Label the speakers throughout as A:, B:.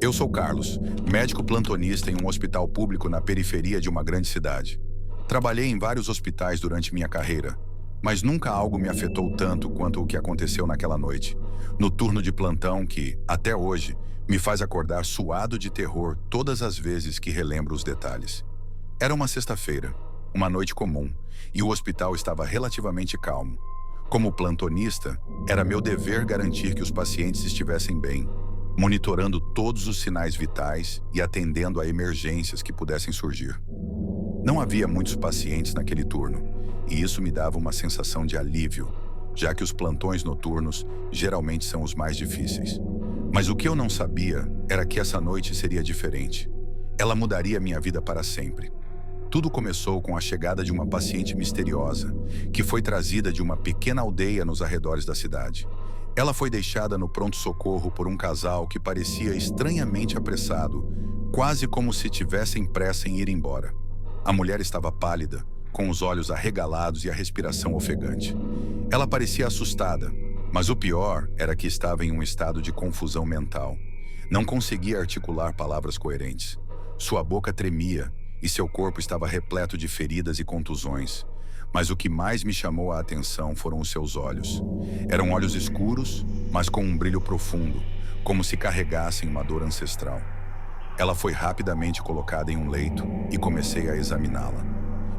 A: Eu sou Carlos, médico plantonista em um hospital público na periferia de uma grande cidade. Trabalhei em vários hospitais durante minha carreira, mas nunca algo me afetou tanto quanto o que aconteceu naquela noite, no turno de plantão que, até hoje, me faz acordar suado de terror todas as vezes que relembro os detalhes. Era uma sexta-feira, uma noite comum, e o hospital estava relativamente calmo. Como plantonista, era meu dever garantir que os pacientes estivessem bem, monitorando todos os sinais vitais e atendendo a emergências que pudessem surgir. Não havia muitos pacientes naquele turno, e isso me dava uma sensação de alívio, já que os plantões noturnos geralmente são os mais difíceis. Mas o que eu não sabia era que essa noite seria diferente. Ela mudaria minha vida para sempre. Tudo começou com a chegada de uma paciente misteriosa, que foi trazida de uma pequena aldeia nos arredores da cidade. Ela foi deixada no pronto-socorro por um casal que parecia estranhamente apressado, quase como se tivessem pressa em ir embora. A mulher estava pálida, com os olhos arregalados e a respiração ofegante. Ela parecia assustada, mas o pior era que estava em um estado de confusão mental. Não conseguia articular palavras coerentes. Sua boca tremia e seu corpo estava repleto de feridas e contusões. Mas o que mais me chamou a atenção foram os seus olhos. Eram olhos escuros, mas com um brilho profundo, como se carregassem uma dor ancestral. Ela foi rapidamente colocada em um leito e comecei a examiná-la.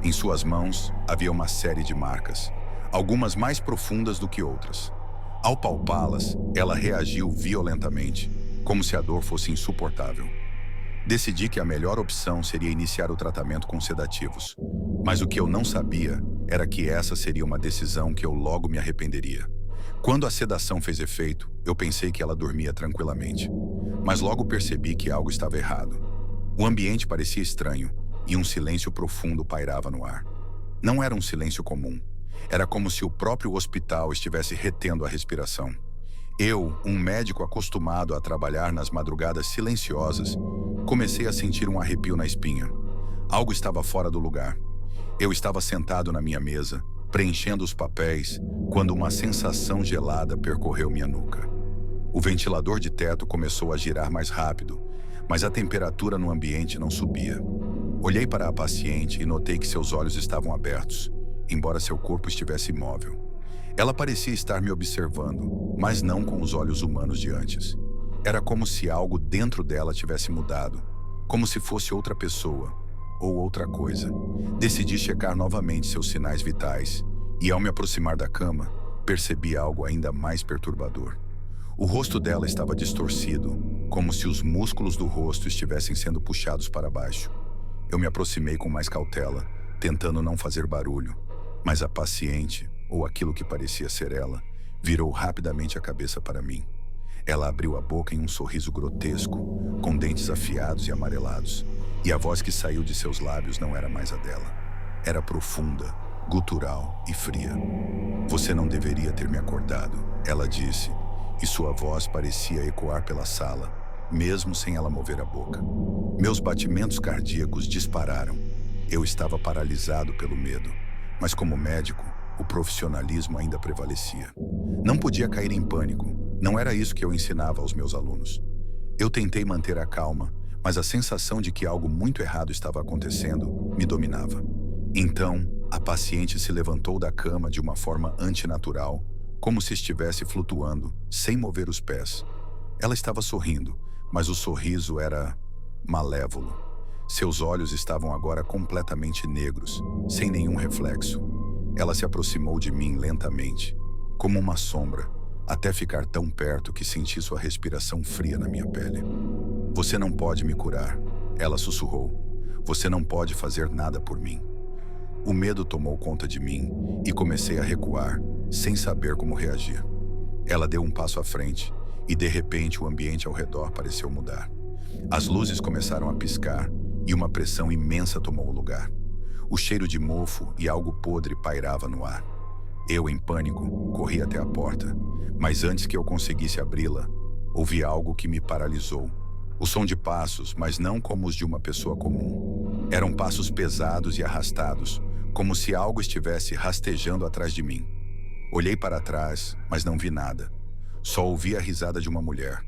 A: Em suas mãos havia uma série de marcas, algumas mais profundas do que outras. Ao palpá-las, ela reagiu violentamente, como se a dor fosse insuportável. Decidi que a melhor opção seria iniciar o tratamento com sedativos. Mas o que eu não sabia era que essa seria uma decisão que eu logo me arrependeria. Quando a sedação fez efeito, eu pensei que ela dormia tranquilamente. Mas logo percebi que algo estava errado. O ambiente parecia estranho e um silêncio profundo pairava no ar. Não era um silêncio comum. Era como se o próprio hospital estivesse retendo a respiração. Eu, um médico acostumado a trabalhar nas madrugadas silenciosas, comecei a sentir um arrepio na espinha. Algo estava fora do lugar. Eu estava sentado na minha mesa, preenchendo os papéis, quando uma sensação gelada percorreu minha nuca. O ventilador de teto começou a girar mais rápido, mas a temperatura no ambiente não subia. Olhei para a paciente e notei que seus olhos estavam abertos, embora seu corpo estivesse imóvel. Ela parecia estar me observando, mas não com os olhos humanos de antes. Era como se algo dentro dela tivesse mudado, como se fosse outra pessoa ou outra coisa. Decidi checar novamente seus sinais vitais e, ao me aproximar da cama, percebi algo ainda mais perturbador. O rosto dela estava distorcido, como se os músculos do rosto estivessem sendo puxados para baixo. Eu me aproximei com mais cautela, tentando não fazer barulho, mas a paciente, ou aquilo que parecia ser ela, virou rapidamente a cabeça para mim. Ela abriu a boca em um sorriso grotesco, com dentes afiados e amarelados, e a voz que saiu de seus lábios não era mais a dela. Era profunda, gutural e fria. "Você não deveria ter me acordado", ela disse, e sua voz parecia ecoar pela sala, mesmo sem ela mover a boca. Meus batimentos cardíacos dispararam. Eu estava paralisado pelo medo, mas como médico, o profissionalismo ainda prevalecia. Não podia cair em pânico, não era isso que eu ensinava aos meus alunos. Eu tentei manter a calma, mas a sensação de que algo muito errado estava acontecendo me dominava. Então, a paciente se levantou da cama de uma forma antinatural, como se estivesse flutuando, sem mover os pés. Ela estava sorrindo, mas o sorriso era malévolo. Seus olhos estavam agora completamente negros, sem nenhum reflexo. Ela se aproximou de mim lentamente, como uma sombra, até ficar tão perto que senti sua respiração fria na minha pele. "Você não pode me curar", ela sussurrou. "Você não pode fazer nada por mim." O medo tomou conta de mim e comecei a recuar, sem saber como reagir. Ela deu um passo à frente e, de repente, o ambiente ao redor pareceu mudar. As luzes começaram a piscar e uma pressão imensa tomou o lugar. O cheiro de mofo e algo podre pairava no ar. Eu, em pânico, corri até a porta, mas antes que eu conseguisse abri-la, ouvi algo que me paralisou. O som de passos, mas não como os de uma pessoa comum. Eram passos pesados e arrastados, como se algo estivesse rastejando atrás de mim. Olhei para trás, mas não vi nada. Só ouvi a risada de uma mulher,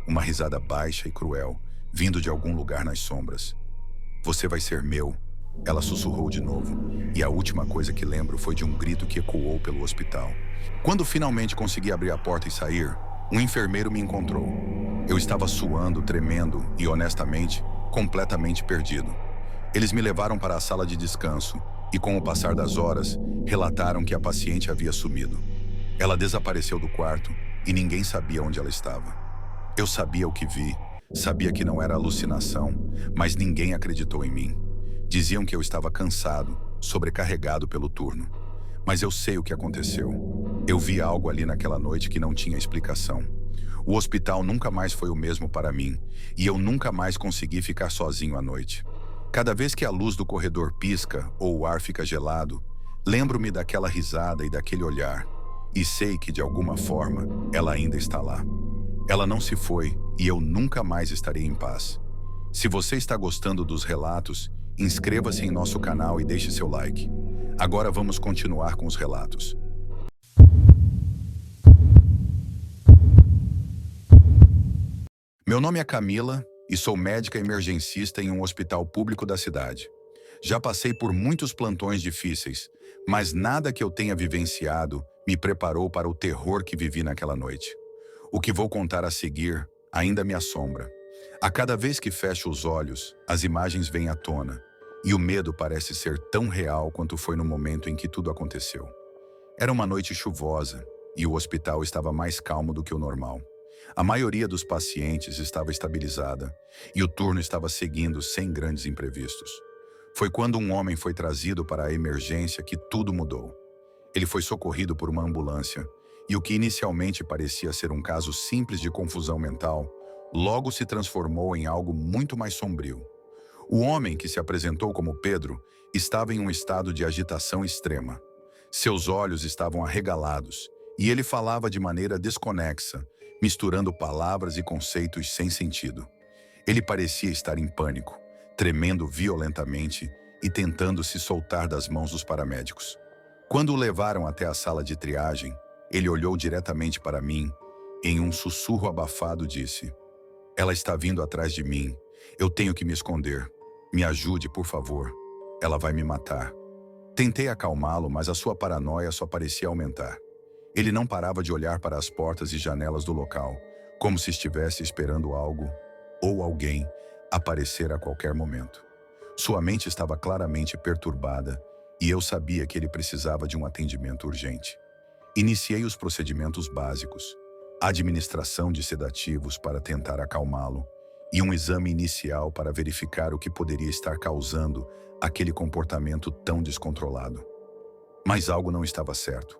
A: uma risada baixa e cruel, vindo de algum lugar nas sombras. Você vai ser meu, ela sussurrou de novo, e a última coisa que lembro foi de um grito que ecoou pelo hospital. Quando finalmente consegui abrir a porta e sair, um enfermeiro me encontrou. Eu estava suando, tremendo e, honestamente, completamente perdido. Eles me levaram para a sala de descanso e, com o passar das horas, relataram que a paciente havia sumido. Ela desapareceu do quarto e ninguém sabia onde ela estava. Eu sabia o que vi, sabia que não era alucinação, mas ninguém acreditou em mim. Diziam que eu estava cansado, sobrecarregado pelo turno. Mas eu sei o que aconteceu. Eu vi algo ali naquela noite que não tinha explicação. O hospital nunca mais foi o mesmo para mim, e eu nunca mais consegui ficar sozinho à noite. Cada vez que a luz do corredor pisca ou o ar fica gelado, lembro-me daquela risada e daquele olhar, e sei que, de alguma forma, ela ainda está lá. Ela não se foi e eu nunca mais estarei em paz. Se você está gostando dos relatos, inscreva-se em nosso canal e deixe seu like. Agora vamos continuar com os relatos. Meu nome é Camila e sou médica emergencista em um hospital público da cidade. Já passei por muitos plantões difíceis, mas nada que eu tenha vivenciado me preparou para o terror que vivi naquela noite. O que vou contar a seguir ainda me assombra. A cada vez que fecho os olhos, as imagens vêm à tona, e o medo parece ser tão real quanto foi no momento em que tudo aconteceu. Era uma noite chuvosa, e o hospital estava mais calmo do que o normal. A maioria dos pacientes estava estabilizada, e o turno estava seguindo sem grandes imprevistos. Foi quando um homem foi trazido para a emergência que tudo mudou. Ele foi socorrido por uma ambulância, e o que inicialmente parecia ser um caso simples de confusão mental, logo se transformou em algo muito mais sombrio. O homem, que se apresentou como Pedro, estava em um estado de agitação extrema. Seus olhos estavam arregalados, e ele falava de maneira desconexa, misturando palavras e conceitos sem sentido. Ele parecia estar em pânico, tremendo violentamente e tentando se soltar das mãos dos paramédicos. Quando o levaram até a sala de triagem, ele olhou diretamente para mim. Em um sussurro abafado disse: "Ela está vindo atrás de mim. Eu tenho que me esconder. Me ajude, por favor. Ela vai me matar." Tentei acalmá-lo, mas a sua paranoia só parecia aumentar. Ele não parava de olhar para as portas e janelas do local, como se estivesse esperando algo ou alguém aparecer a qualquer momento. Sua mente estava claramente perturbada e eu sabia que ele precisava de um atendimento urgente. Iniciei os procedimentos básicos, administração de sedativos para tentar acalmá-lo e um exame inicial para verificar o que poderia estar causando aquele comportamento tão descontrolado. Mas algo não estava certo.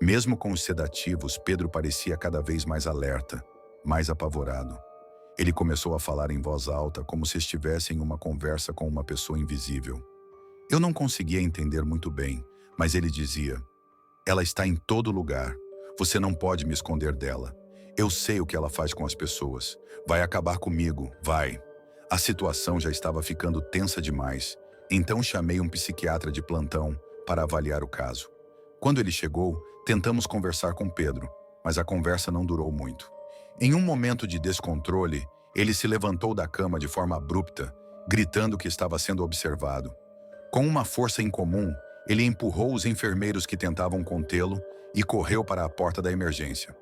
A: Mesmo com os sedativos, Pedro parecia cada vez mais alerta, mais apavorado. Ele começou a falar em voz alta, como se estivesse em uma conversa com uma pessoa invisível. Eu não conseguia entender muito bem, mas ele dizia: "Ela está em todo lugar. Você não pode me esconder dela. Eu sei o que ela faz com as pessoas. Vai acabar comigo, vai." A situação já estava ficando tensa demais, então chamei um psiquiatra de plantão para avaliar o caso. Quando ele chegou, tentamos conversar com Pedro, mas a conversa não durou muito. Em um momento de descontrole, ele se levantou da cama de forma abrupta, gritando que estava sendo observado. Com uma força incomum, ele empurrou os enfermeiros que tentavam contê-lo e correu para a porta da emergência.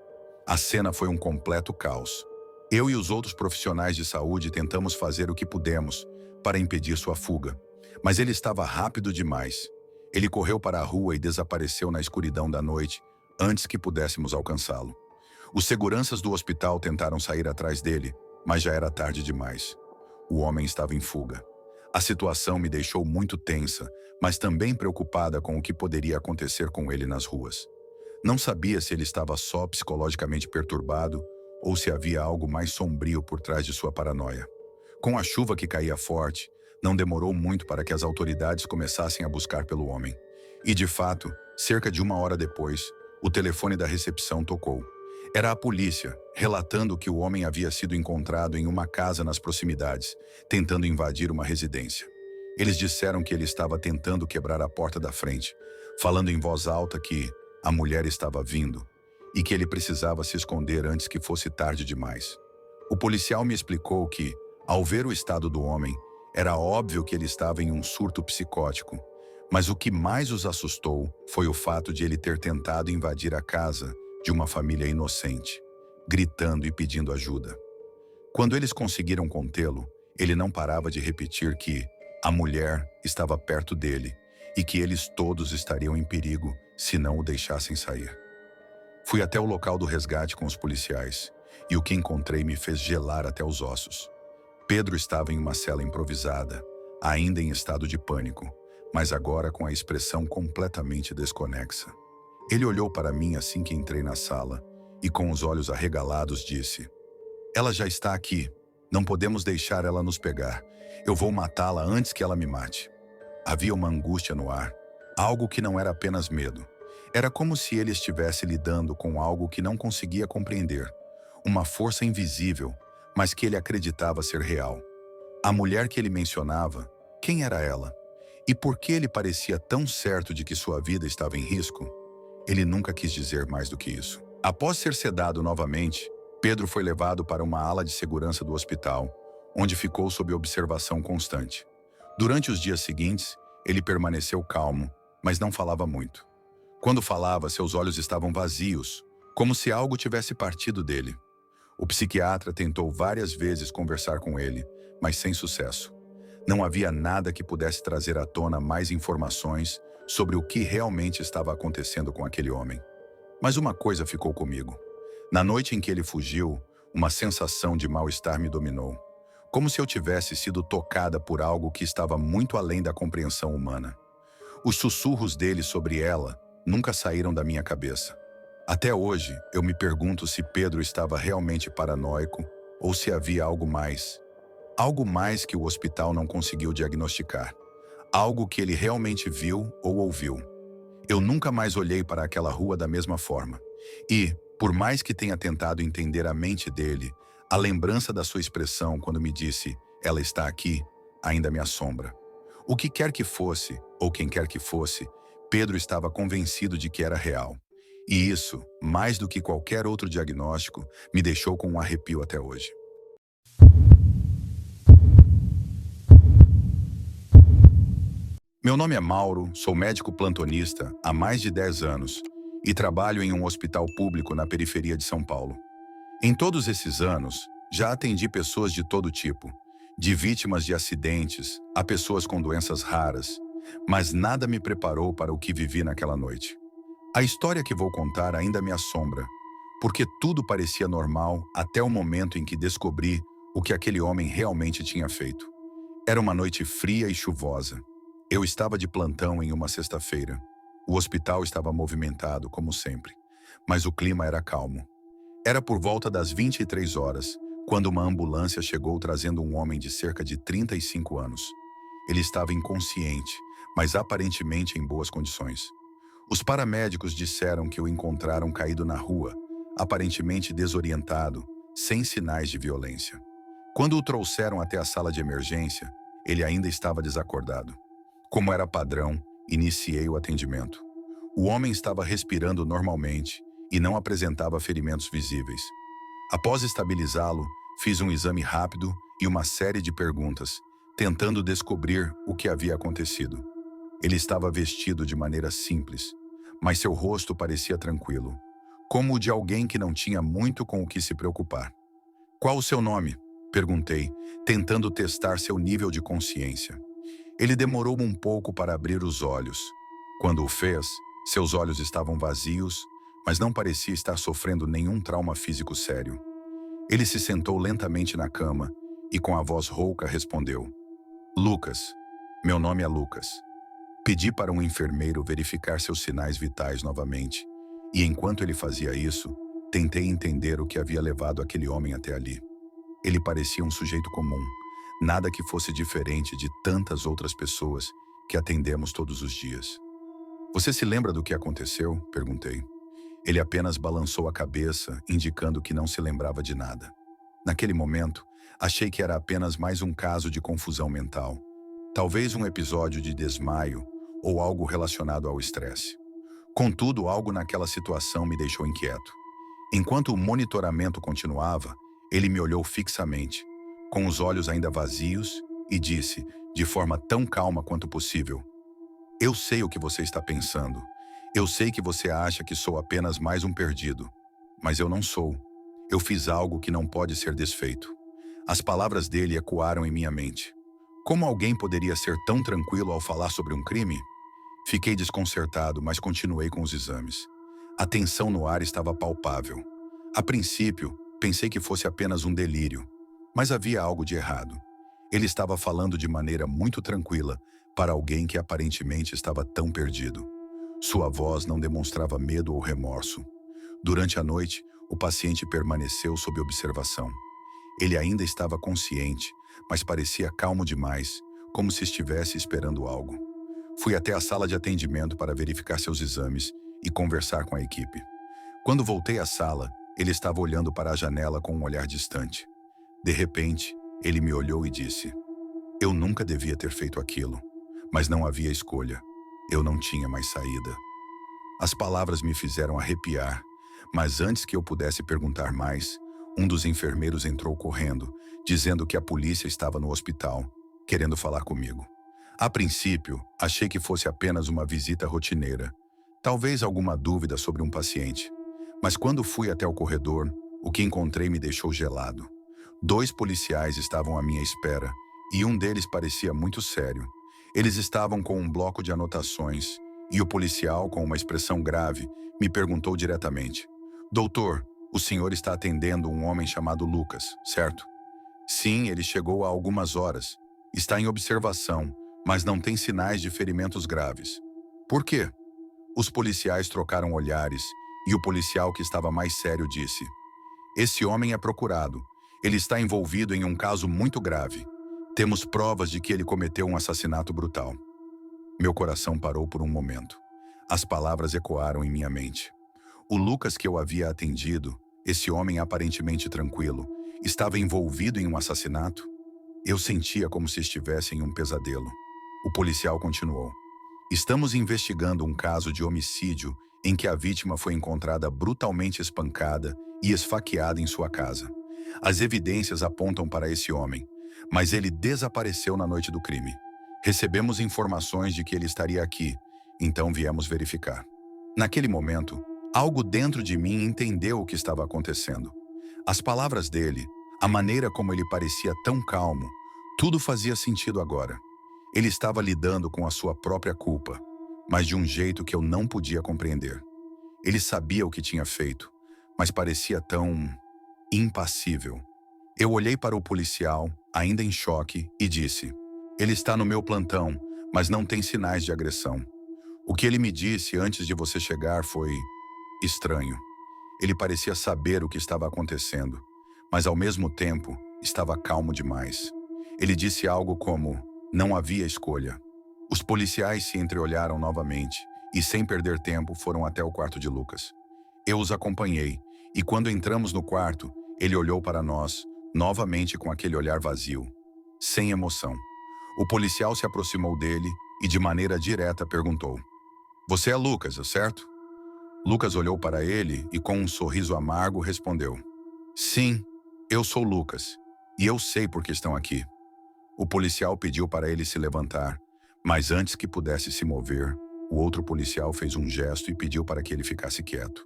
A: A cena foi um completo caos. Eu e os outros profissionais de saúde tentamos fazer o que pudemos para impedir sua fuga, mas ele estava rápido demais. Ele correu para a rua e desapareceu na escuridão da noite, antes que pudéssemos alcançá-lo. Os seguranças do hospital tentaram sair atrás dele, mas já era tarde demais. O homem estava em fuga. A situação me deixou muito tensa, mas também preocupada com o que poderia acontecer com ele nas ruas. Não sabia se ele estava só psicologicamente perturbado ou se havia algo mais sombrio por trás de sua paranoia. Com a chuva que caía forte, não demorou muito para que as autoridades começassem a buscar pelo homem. E, de fato, cerca de 1 hora depois, o telefone da recepção tocou. Era a polícia, relatando que o homem havia sido encontrado em uma casa nas proximidades, tentando invadir uma residência. Eles disseram que ele estava tentando quebrar a porta da frente, falando em voz alta que a mulher estava vindo e que ele precisava se esconder antes que fosse tarde demais. O policial me explicou que, Ao ver o estado do homem, era óbvio que ele estava em um surto psicótico, mas o que mais os assustou foi o fato de ele ter tentado invadir a casa de uma família inocente, gritando e pedindo ajuda. Quando eles conseguiram contê-lo, ele não parava de repetir que a mulher estava perto dele e que eles todos estariam em perigo se não o deixassem sair. Fui até o local do resgate com os policiais e o que encontrei me fez gelar até os ossos. Pedro estava em uma cela improvisada, ainda em estado de pânico, mas agora com a expressão completamente desconexa. Ele olhou para mim assim que entrei na sala e, com os olhos arregalados, disse: "Ela já está aqui. Não podemos deixar ela nos pegar. Eu vou matá-la antes que ela me mate." Havia uma angústia no ar, algo que não era apenas medo. Era como se ele estivesse lidando com algo que não conseguia compreender, uma força invisível, mas que ele acreditava ser real. A mulher que ele mencionava, quem era ela? E por que ele parecia tão certo de que sua vida estava em risco? Ele nunca quis dizer mais do que isso. Após ser sedado novamente, Pedro foi levado para uma ala de segurança do hospital, onde ficou sob observação constante. Durante os dias seguintes, ele permaneceu calmo, mas não falava muito. Quando falava, seus olhos estavam vazios, como se algo tivesse partido dele. O psiquiatra tentou várias vezes conversar com ele, mas sem sucesso. Não havia nada que pudesse trazer à tona mais informações sobre o que realmente estava acontecendo com aquele homem. Mas uma coisa ficou comigo. Na noite em que ele fugiu, uma sensação de mal-estar me dominou, como se eu tivesse sido tocada por algo que estava muito além da compreensão humana. Os sussurros dele sobre ela nunca saíram da minha cabeça. Até hoje, eu me pergunto se Pedro estava realmente paranoico ou se havia algo mais. Algo mais que o hospital não conseguiu diagnosticar. Algo que ele realmente viu ou ouviu. Eu nunca mais olhei para aquela rua da mesma forma. E, por mais que tenha tentado entender a mente dele, a lembrança da sua expressão quando me disse "ela está aqui" ainda me assombra. O que quer que fosse, ou quem quer que fosse, Pedro estava convencido de que era real. E isso, mais do que qualquer outro diagnóstico, me deixou com um arrepio até hoje. Meu nome é Mauro, sou médico plantonista há mais de 10 anos e trabalho em um hospital público na periferia de São Paulo. Em todos esses anos, já atendi pessoas de todo tipo, de vítimas de acidentes a pessoas com doenças raras, mas nada me preparou para o que vivi naquela noite. A história que vou contar ainda me assombra, porque tudo parecia normal até o momento em que descobri o que aquele homem realmente tinha feito. Era uma noite fria e chuvosa. Eu estava de plantão em uma sexta-feira. O hospital estava movimentado, como sempre, mas o clima era calmo. Era por volta das 23 horas, quando uma ambulância chegou trazendo um homem de cerca de 35 anos. Ele estava inconsciente, mas aparentemente em boas condições. Os paramédicos disseram que o encontraram caído na rua, aparentemente desorientado, sem sinais de violência. Quando o trouxeram até a sala de emergência, ele ainda estava desacordado. Como era padrão, iniciei o atendimento. O homem estava respirando normalmente e não apresentava ferimentos visíveis. Após estabilizá-lo, fiz um exame rápido e uma série de perguntas, tentando descobrir o que havia acontecido. Ele estava vestido de maneira simples, mas seu rosto parecia tranquilo, como o de alguém que não tinha muito com o que se preocupar. "Qual o seu nome?" perguntei, tentando testar seu nível de consciência. Ele demorou um pouco para abrir os olhos. Quando o fez, seus olhos estavam vazios, mas não parecia estar sofrendo nenhum trauma físico sério. Ele se sentou lentamente na cama e, com a voz rouca, respondeu: "Lucas, meu nome é Lucas." Pedi para um enfermeiro verificar seus sinais vitais novamente, e enquanto ele fazia isso, tentei entender o que havia levado aquele homem até ali. Ele parecia um sujeito comum, nada que fosse diferente de tantas outras pessoas que atendemos todos os dias. "Você se lembra do que aconteceu?" perguntei. Ele apenas balançou a cabeça, indicando que não se lembrava de nada. Naquele momento, achei que era apenas mais um caso de confusão mental. Talvez um episódio de desmaio ou algo relacionado ao estresse. Contudo, algo naquela situação me deixou inquieto. Enquanto o monitoramento continuava, ele me olhou fixamente, com os olhos ainda vazios, e disse, de forma tão calma quanto possível: Eu sei o que você está pensando. Eu sei que você acha que sou apenas mais um perdido. Mas eu não sou. Eu fiz algo que não pode ser desfeito. As palavras dele ecoaram em minha mente. Como alguém poderia ser tão tranquilo ao falar sobre um crime? Fiquei desconcertado, mas continuei com os exames. A tensão no ar estava palpável. A princípio, pensei que fosse apenas um delírio, mas havia algo de errado. Ele estava falando de maneira muito tranquila para alguém que aparentemente estava tão perdido. Sua voz não demonstrava medo ou remorso. Durante a noite, o paciente permaneceu sob observação. Ele ainda estava consciente, mas parecia calmo demais, como se estivesse esperando algo. Fui até a sala de atendimento para verificar seus exames e conversar com a equipe. Quando voltei à sala, ele estava olhando para a janela com um olhar distante. De repente, ele me olhou e disse: Eu nunca devia ter feito aquilo, mas não havia escolha. Eu não tinha mais saída. As palavras me fizeram arrepiar, mas antes que eu pudesse perguntar mais, um dos enfermeiros entrou correndo, dizendo que a polícia estava no hospital, querendo falar comigo. A princípio, achei que fosse apenas uma visita rotineira, talvez alguma dúvida sobre um paciente. Mas quando fui até o corredor, o que encontrei me deixou gelado. 2 policiais estavam à minha espera, e um deles parecia muito sério. Eles estavam com um bloco de anotações, e o policial, com uma expressão grave, me perguntou diretamente: Doutor, o senhor está atendendo um homem chamado Lucas, certo? Sim, ele chegou há algumas horas. Está em observação, mas não tem sinais de ferimentos graves. Por quê? Os policiais trocaram olhares, e o policial que estava mais sério disse: Esse homem é procurado. Ele está envolvido em um caso muito grave. Temos provas de que ele cometeu um assassinato brutal. Meu coração parou por um momento. As palavras ecoaram em minha mente. O Lucas que eu havia atendido, esse homem aparentemente tranquilo, estava envolvido em um assassinato? Eu sentia como se estivesse em um pesadelo. O policial continuou: Estamos investigando um caso de homicídio em que a vítima foi encontrada brutalmente espancada e esfaqueada em sua casa. As evidências apontam para esse homem, mas ele desapareceu na noite do crime. Recebemos informações de que ele estaria aqui, então viemos verificar. Naquele momento, algo dentro de mim entendeu o que estava acontecendo. As palavras dele, a maneira como ele parecia tão calmo, tudo fazia sentido agora. Ele estava lidando com a sua própria culpa, mas de um jeito que eu não podia compreender. Ele sabia o que tinha feito, mas parecia tão impassível. Eu olhei para o policial, ainda em choque, e disse: Ele está no meu plantão, mas não tem sinais de agressão. O que ele me disse antes de você chegar foi estranho. Ele parecia saber o que estava acontecendo, mas ao mesmo tempo estava calmo demais. Ele disse algo como: não havia escolha. Os policiais se entreolharam novamente e, sem perder tempo, foram até o quarto de Lucas. Eu os acompanhei, e quando entramos no quarto, ele olhou para nós, novamente com aquele olhar vazio, sem emoção. O policial se aproximou dele e, de maneira direta, perguntou: Você é Lucas, certo? Lucas olhou para ele e, com um sorriso amargo, respondeu: Sim, eu sou Lucas, e eu sei por que estão aqui. O policial pediu para ele se levantar, mas antes que pudesse se mover, o outro policial fez um gesto e pediu para que ele ficasse quieto.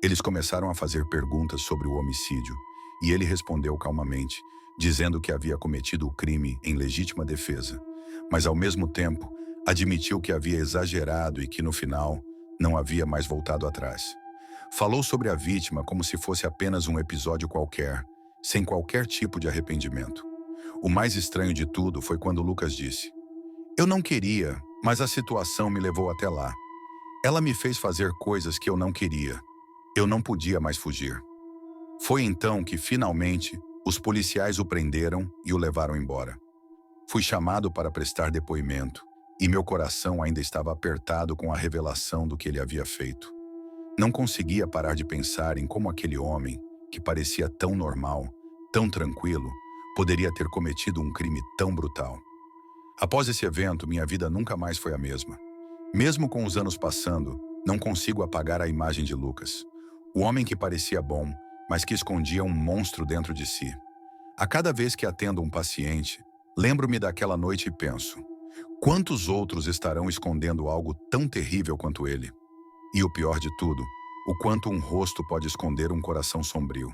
A: Eles começaram a fazer perguntas sobre o homicídio, e ele respondeu calmamente, dizendo que havia cometido o crime em legítima defesa, mas ao mesmo tempo admitiu que havia exagerado e que no final não havia mais voltado atrás. Falou sobre a vítima como se fosse apenas um episódio qualquer, sem qualquer tipo de arrependimento. O mais estranho de tudo foi quando Lucas disse: Eu não queria, mas a situação me levou até lá. Ela me fez fazer coisas que eu não queria. Eu não podia mais fugir. Foi então que, finalmente, os policiais o prenderam e o levaram embora. Fui chamado para prestar depoimento, e meu coração ainda estava apertado com a revelação do que ele havia feito. Não conseguia parar de pensar em como aquele homem, que parecia tão normal, tão tranquilo, poderia ter cometido um crime tão brutal. Após esse evento, minha vida nunca mais foi a mesma. Mesmo com os anos passando, não consigo apagar a imagem de Lucas. O homem que parecia bom, mas que escondia um monstro dentro de si. A cada vez que atendo um paciente, lembro-me daquela noite e penso: quantos outros estarão escondendo algo tão terrível quanto ele? E o pior de tudo, o quanto um rosto pode esconder um coração sombrio.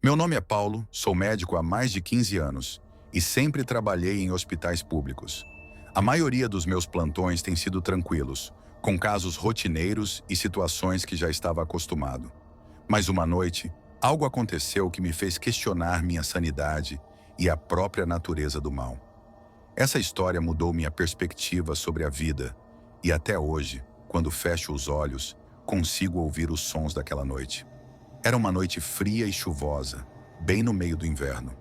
A: Meu nome é Paulo, sou médico há mais de 15 anos e sempre trabalhei em hospitais públicos. A maioria dos meus plantões tem sido tranquilos, com casos rotineiros e situações que já estava acostumado. Mas uma noite, algo aconteceu que me fez questionar minha sanidade e a própria natureza do mal. Essa história mudou minha perspectiva sobre a vida e até hoje, quando fecho os olhos, consigo ouvir os sons daquela noite. Era uma noite fria e chuvosa, bem no meio do inverno.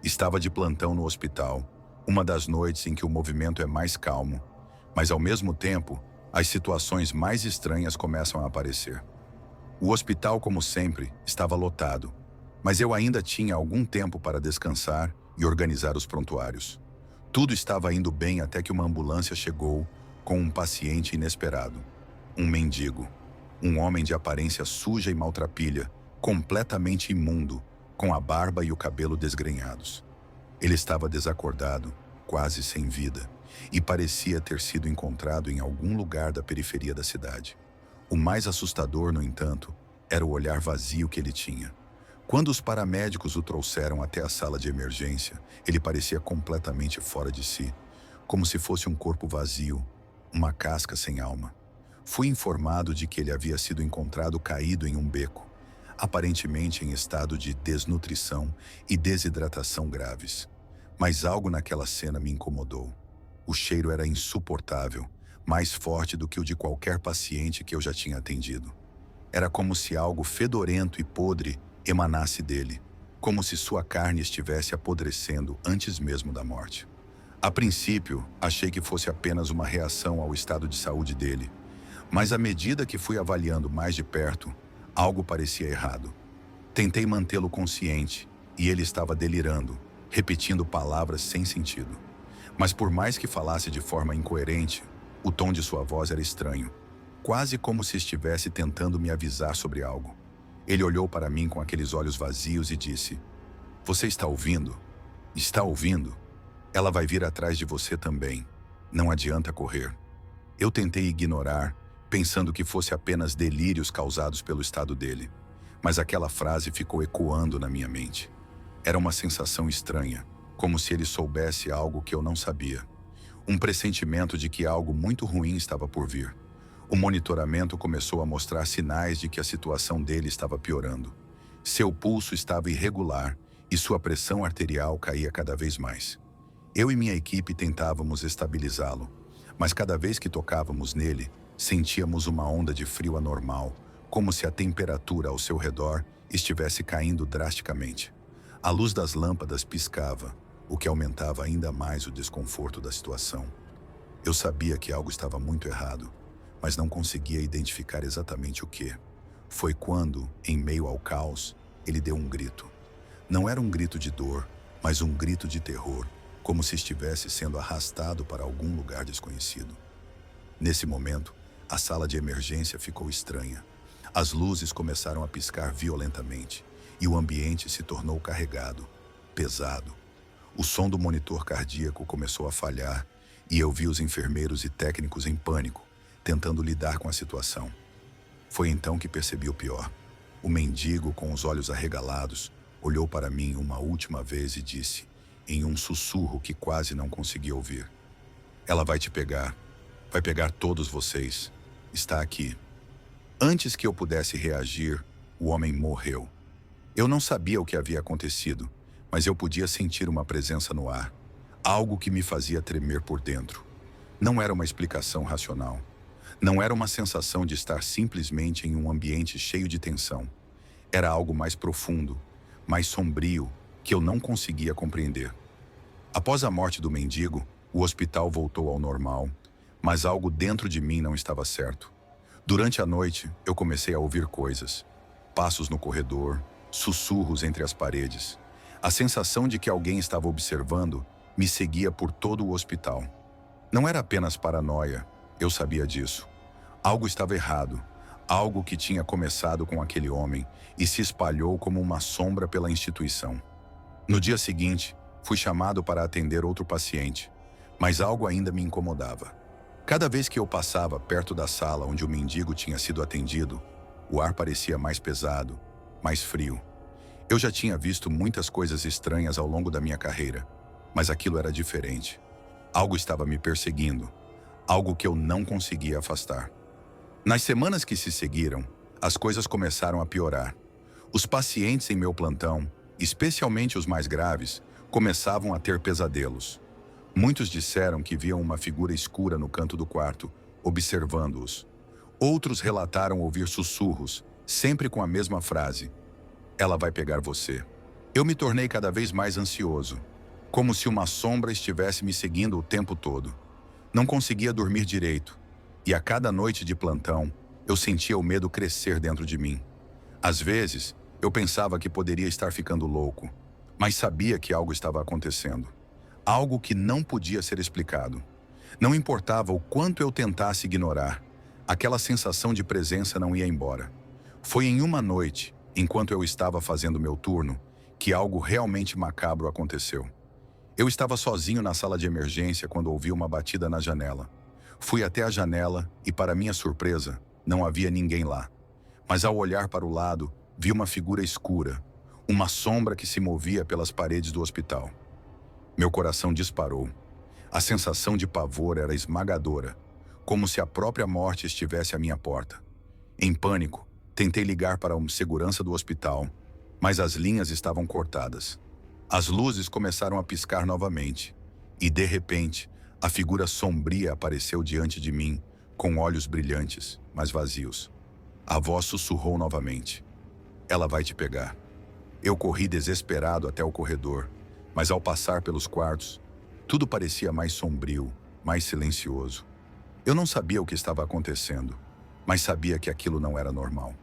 A: Estava de plantão no hospital, uma das noites em que o movimento é mais calmo, mas ao mesmo tempo, as situações mais estranhas começam a aparecer. O hospital, como sempre, estava lotado, mas eu ainda tinha algum tempo para descansar e organizar os prontuários. Tudo estava indo bem até que uma ambulância chegou com um paciente inesperado. Um mendigo, um homem de aparência suja e maltrapilha, completamente imundo, com a barba e o cabelo desgrenhados. Ele estava desacordado, quase sem vida, e parecia ter sido encontrado em algum lugar da periferia da cidade. O mais assustador, no entanto, era o olhar vazio que ele tinha. Quando os paramédicos o trouxeram até a sala de emergência, ele parecia completamente fora de si, como se fosse um corpo vazio, uma casca sem alma. Fui informado de que ele havia sido encontrado caído em um beco, aparentemente em estado de desnutrição e desidratação graves. Mas algo naquela cena me incomodou. O cheiro era insuportável, mais forte do que o de qualquer paciente que eu já tinha atendido. Era como se algo fedorento e podre emanasse dele, como se sua carne estivesse apodrecendo antes mesmo da morte. A princípio, achei que fosse apenas uma reação ao estado de saúde dele, mas à medida que fui avaliando mais de perto, algo parecia errado. Tentei mantê-lo consciente e ele estava delirando, repetindo palavras sem sentido. Mas por mais que falasse de forma incoerente, o tom de sua voz era estranho, quase como se estivesse tentando me avisar sobre algo. Ele olhou para mim com aqueles olhos vazios e disse: "Você está ouvindo? Está ouvindo? Ela vai vir atrás de você também. Não adianta correr." Eu tentei ignorar, pensando que fosse apenas delírios causados pelo estado dele. Mas aquela frase ficou ecoando na minha mente. Era uma sensação estranha, como se ele soubesse algo que eu não sabia. Um pressentimento de que algo muito ruim estava por vir. O monitoramento começou a mostrar sinais de que a situação dele estava piorando. Seu pulso estava irregular e sua pressão arterial caía cada vez mais. Eu e minha equipe tentávamos estabilizá-lo, mas cada vez que tocávamos nele, sentíamos uma onda de frio anormal, como se a temperatura ao seu redor estivesse caindo drasticamente. A luz das lâmpadas piscava, o que aumentava ainda mais o desconforto da situação. Eu sabia que algo estava muito errado, mas não conseguia identificar exatamente o que. Foi quando, em meio ao caos, ele deu um grito. Não era um grito de dor, mas um grito de terror, como se estivesse sendo arrastado para algum lugar desconhecido. Nesse momento, a sala de emergência ficou estranha. As luzes começaram a piscar violentamente e o ambiente se tornou carregado, pesado. O som do monitor cardíaco começou a falhar e eu vi os enfermeiros e técnicos em pânico, tentando lidar com a situação. Foi então que percebi o pior. O mendigo, com os olhos arregalados, olhou para mim uma última vez e disse, em um sussurro que quase não conseguia ouvir: "Ela vai te pegar. Vai pegar todos vocês. Está aqui." Antes que eu pudesse reagir, o homem morreu. Eu não sabia o que havia acontecido, mas eu podia sentir uma presença no ar, algo que me fazia tremer por dentro. Não era uma explicação racional. Não era uma sensação de estar simplesmente em um ambiente cheio de tensão. Era algo mais profundo, mais sombrio, que eu não conseguia compreender. Após a morte do mendigo, o hospital voltou ao normal, mas algo dentro de mim não estava certo. Durante a noite, eu comecei a ouvir coisas. Passos no corredor, sussurros entre as paredes. A sensação de que alguém estava observando me seguia por todo o hospital. Não era apenas paranoia, eu sabia disso. Algo estava errado, Algo que tinha começado com aquele homem e se espalhou como uma sombra pela instituição. No dia seguinte, fui chamado para atender outro paciente, mas algo ainda me incomodava. Cada vez que eu passava perto da sala onde o mendigo tinha sido atendido, o ar parecia mais pesado, mais frio. Eu já tinha visto muitas coisas estranhas ao longo da minha carreira, mas aquilo era diferente. Algo estava me perseguindo, algo que eu não conseguia afastar. Nas semanas que se seguiram, as coisas começaram a piorar. Os pacientes em meu plantão, especialmente os mais graves, começavam a ter pesadelos. Muitos disseram que viam uma figura escura no canto do quarto, observando-os. Outros relataram ouvir sussurros, sempre com a mesma frase: "Ela vai pegar você." Eu me tornei cada vez mais ansioso, como se uma sombra estivesse me seguindo o tempo todo. Não conseguia dormir direito, e a cada noite de plantão, eu sentia o medo crescer dentro de mim. Às vezes, eu pensava que poderia estar ficando louco, mas sabia que algo estava acontecendo. Algo que não podia ser explicado. Não importava o quanto eu tentasse ignorar, aquela sensação de presença não ia embora. Foi em uma noite, enquanto eu estava fazendo meu turno, que algo realmente macabro aconteceu. Eu estava sozinho na sala de emergência quando ouvi uma batida na janela. Fui até a janela e, para minha surpresa, não havia ninguém lá. Mas ao olhar para o lado, vi uma figura escura, uma sombra que se movia pelas paredes do hospital. Meu coração disparou. A sensação de pavor era esmagadora, como se a própria morte estivesse à minha porta. Em pânico, tentei ligar para uma segurança do hospital, mas as linhas estavam cortadas. As luzes começaram a piscar novamente, e de repente, a figura sombria apareceu diante de mim, com olhos brilhantes, mas vazios. A voz sussurrou novamente: "Ela vai te pegar." Eu corri desesperado até o corredor, mas ao passar pelos quartos, tudo parecia mais sombrio, mais silencioso. Eu não sabia o que estava acontecendo, mas sabia que aquilo não era normal.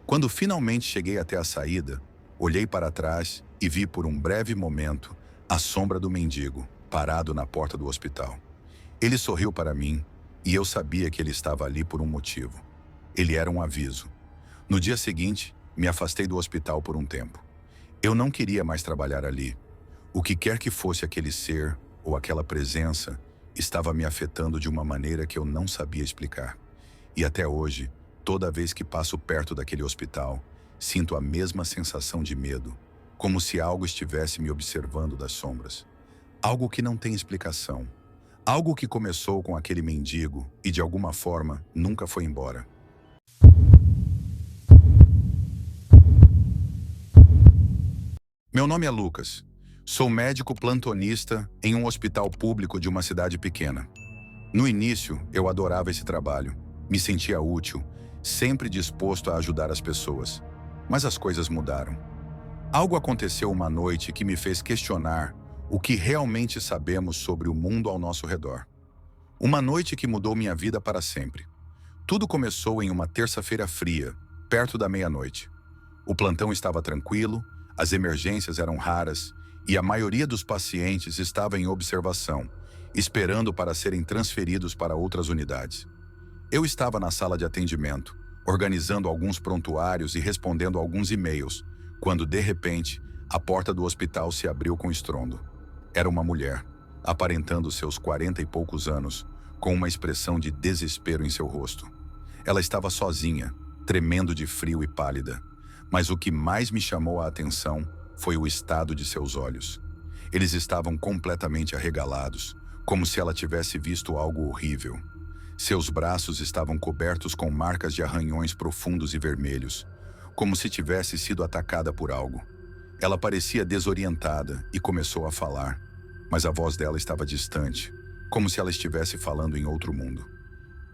A: Quando finalmente cheguei até a saída, olhei para trás e vi por um breve momento a sombra do mendigo, parado na porta do hospital. Ele sorriu para mim e eu sabia que ele estava ali por um motivo. Ele era um aviso. No dia seguinte, me afastei do hospital por um tempo. Eu não queria mais trabalhar ali. O que quer que fosse aquele ser ou aquela presença estava me afetando de uma maneira que eu não sabia explicar. E até hoje, toda vez que passo perto daquele hospital, sinto a mesma sensação de medo, como se algo estivesse me observando das sombras. Algo que não tem explicação. Algo que começou com aquele mendigo e, de alguma forma, nunca foi embora. Meu nome é Lucas. Sou médico plantonista em um hospital público de uma cidade pequena. No início, eu adorava esse trabalho. Me sentia útil, sempre disposto a ajudar as pessoas. Mas as coisas mudaram. Algo aconteceu uma noite que me fez questionar o que realmente sabemos sobre o mundo ao nosso redor. Uma noite que mudou minha vida para sempre. Tudo começou em uma terça-feira fria, perto da meia-noite. O plantão estava tranquilo, as emergências eram raras e a maioria dos pacientes estava em observação, esperando para serem transferidos para outras unidades. Eu estava na sala de atendimento, organizando alguns prontuários e respondendo alguns e-mails, quando, de repente, a porta do hospital se abriu com estrondo. Era uma mulher, aparentando seus 40 e poucos anos, com uma expressão de desespero em seu rosto. Ela estava sozinha, tremendo de frio e pálida, mas o que mais me chamou a atenção foi o estado de seus olhos. Eles estavam completamente arregalados, como se ela tivesse visto algo horrível. Seus braços estavam cobertos com marcas de arranhões profundos e vermelhos, como se tivesse sido atacada por algo. Ela parecia desorientada e começou a falar, mas a voz dela estava distante, como se ela estivesse falando em outro mundo.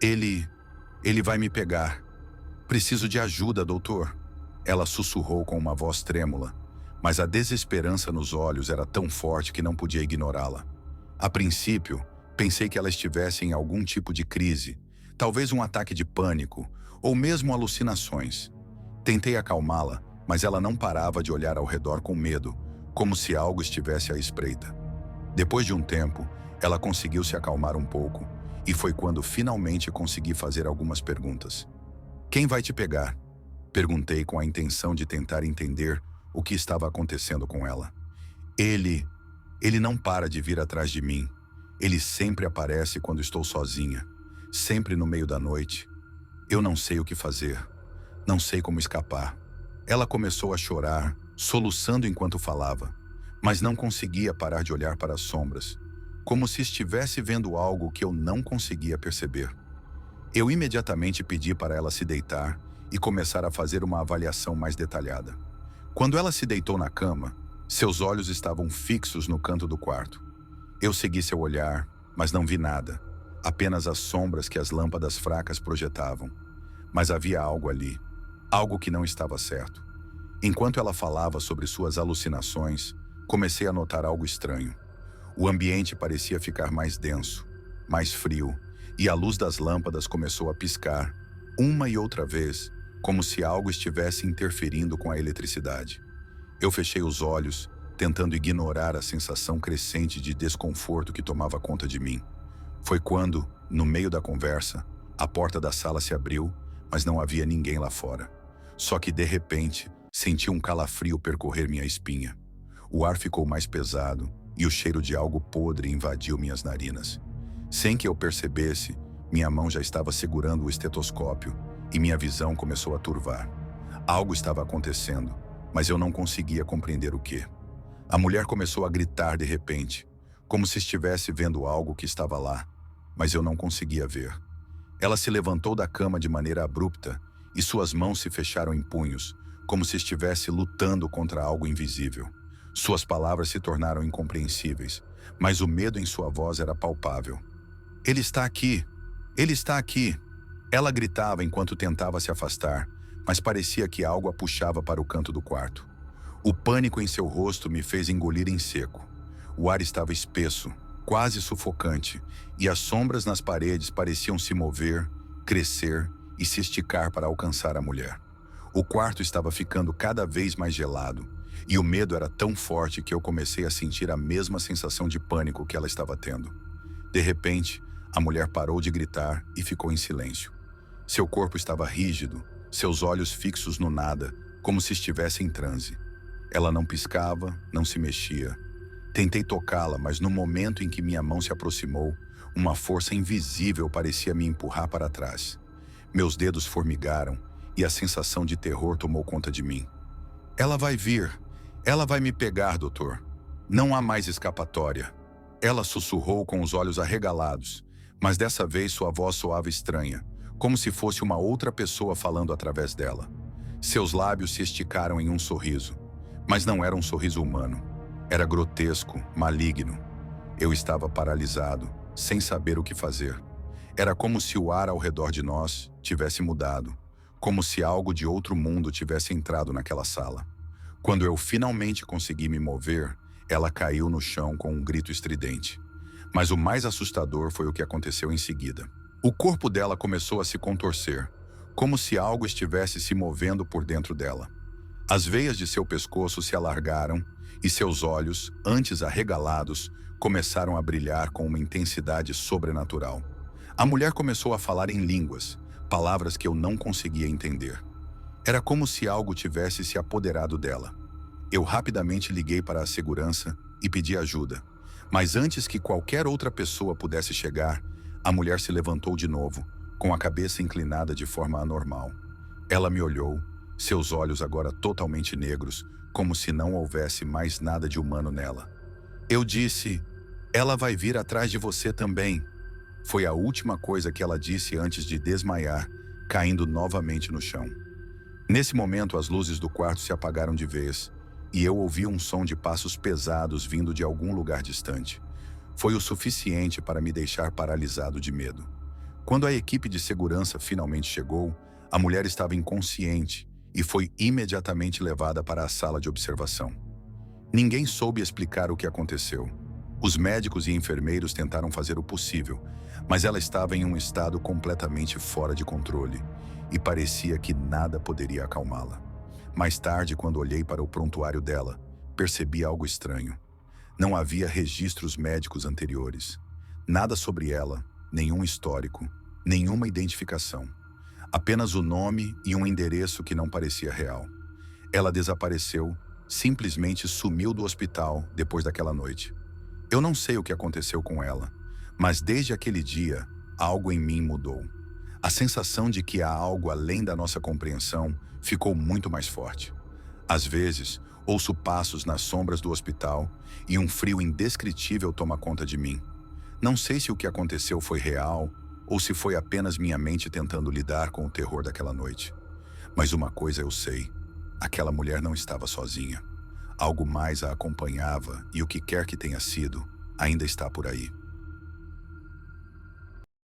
A: Ele vai me pegar. Preciso de ajuda, doutor." Ela sussurrou com uma voz trêmula, mas a desesperança nos olhos era tão forte que não podia ignorá-la. A princípio, pensei que ela estivesse em algum tipo de crise, talvez um ataque de pânico, ou mesmo alucinações. Tentei acalmá-la, mas ela não parava de olhar ao redor com medo, como se algo estivesse à espreita. Depois de um tempo, ela conseguiu se acalmar um pouco, e foi quando finalmente consegui fazer algumas perguntas. Quem vai te pegar? Perguntei com a intenção de tentar entender o que estava acontecendo com ela. Ele não para de vir atrás de mim. Ele sempre aparece quando estou sozinha, sempre no meio da noite. Eu não sei o que fazer, não sei como escapar. Ela começou a chorar, soluçando enquanto falava, mas não conseguia parar de olhar para as sombras, como se estivesse vendo algo que eu não conseguia perceber. Eu imediatamente pedi para ela se deitar e começar a fazer uma avaliação mais detalhada. Quando ela se deitou na cama, seus olhos estavam fixos no canto do quarto. Eu segui seu olhar, mas não vi nada, apenas as sombras que as lâmpadas fracas projetavam. Mas havia algo ali, algo que não estava certo. Enquanto ela falava sobre suas alucinações, comecei a notar algo estranho. O ambiente parecia ficar mais denso, mais frio, e a luz das lâmpadas começou a piscar, uma e outra vez, como se algo estivesse interferindo com a eletricidade. Eu fechei os olhos, tentando ignorar a sensação crescente de desconforto que tomava conta de mim. Foi quando, no meio da conversa, a porta da sala se abriu, mas não havia ninguém lá fora. Só que, de repente, senti um calafrio percorrer minha espinha. O ar ficou mais pesado e o cheiro de algo podre invadiu minhas narinas. Sem que eu percebesse, minha mão já estava segurando o estetoscópio e minha visão começou a turvar. Algo estava acontecendo, mas eu não conseguia compreender o quê. A mulher começou a gritar de repente, como se estivesse vendo algo que estava lá, mas eu não conseguia ver. Ela se levantou da cama de maneira abrupta e suas mãos se fecharam em punhos, como se estivesse lutando contra algo invisível. Suas palavras se tornaram incompreensíveis, mas o medo em sua voz era palpável. Ele está aqui! Ele está aqui! Ela gritava enquanto tentava se afastar, mas parecia que algo a puxava para o canto do quarto. O pânico em seu rosto me fez engolir em seco. O ar estava espesso, quase sufocante, e as sombras nas paredes pareciam se mover, crescer e se esticar para alcançar a mulher. O quarto estava ficando cada vez mais gelado, e o medo era tão forte que eu comecei a sentir a mesma sensação de pânico que ela estava tendo. De repente, a mulher parou de gritar e ficou em silêncio. Seu corpo estava rígido, seus olhos fixos no nada, como se estivesse em transe. Ela não piscava, não se mexia. Tentei tocá-la, mas no momento em que minha mão se aproximou, uma força invisível parecia me empurrar para trás. Meus dedos formigaram e a sensação de terror tomou conta de mim. Ela vai vir. Ela vai me pegar, doutor. Não há mais escapatória. Ela sussurrou com os olhos arregalados, mas dessa vez sua voz soava estranha, como se fosse uma outra pessoa falando através dela. Seus lábios se esticaram em um sorriso, mas não era um sorriso humano. Era grotesco, maligno. Eu estava paralisado, sem saber o que fazer. Era como se o ar ao redor de nós tivesse mudado, como se algo de outro mundo tivesse entrado naquela sala. Quando eu finalmente consegui me mover, ela caiu no chão com um grito estridente. Mas o mais assustador foi o que aconteceu em seguida. O corpo dela começou a se contorcer, como se algo estivesse se movendo por dentro dela. As veias de seu pescoço se alargaram e seus olhos, antes arregalados, começaram a brilhar com uma intensidade sobrenatural. A mulher começou a falar em línguas, palavras que eu não conseguia entender. Era como se algo tivesse se apoderado dela. Eu rapidamente liguei para a segurança e pedi ajuda. Mas antes que qualquer outra pessoa pudesse chegar, a mulher se levantou de novo, com a cabeça inclinada de forma anormal. Ela me olhou, seus olhos agora totalmente negros, como se não houvesse mais nada de humano nela. Eu disse, ela vai vir atrás de você também. Foi a última coisa que ela disse antes de desmaiar, caindo novamente no chão. Nesse momento, as luzes do quarto se apagaram de vez, e eu ouvi um som de passos pesados vindo de algum lugar distante. Foi o suficiente para me deixar paralisado de medo. Quando a equipe de segurança finalmente chegou, a mulher estava inconsciente e foi imediatamente levada para a sala de observação. Ninguém soube explicar o que aconteceu. Os médicos e enfermeiros tentaram fazer o possível, mas ela estava em um estado completamente fora de controle e parecia que nada poderia acalmá-la. Mais tarde, quando olhei para o prontuário dela, percebi algo estranho. Não havia registros médicos anteriores. Nada sobre ela, nenhum histórico, nenhuma identificação. Apenas o nome e um endereço que não parecia real. Ela desapareceu, simplesmente sumiu do hospital depois daquela noite. Eu não sei o que aconteceu com ela, mas desde aquele dia, algo em mim mudou. A sensação de que há algo além da nossa compreensão ficou muito mais forte. Às vezes, ouço passos nas sombras do hospital e um frio indescritível toma conta de mim. Não sei se o que aconteceu foi real ou se foi apenas minha mente tentando lidar com o terror daquela noite. Mas uma coisa eu sei: aquela mulher não estava sozinha. Algo mais a acompanhava e o que quer que tenha sido, ainda está por aí.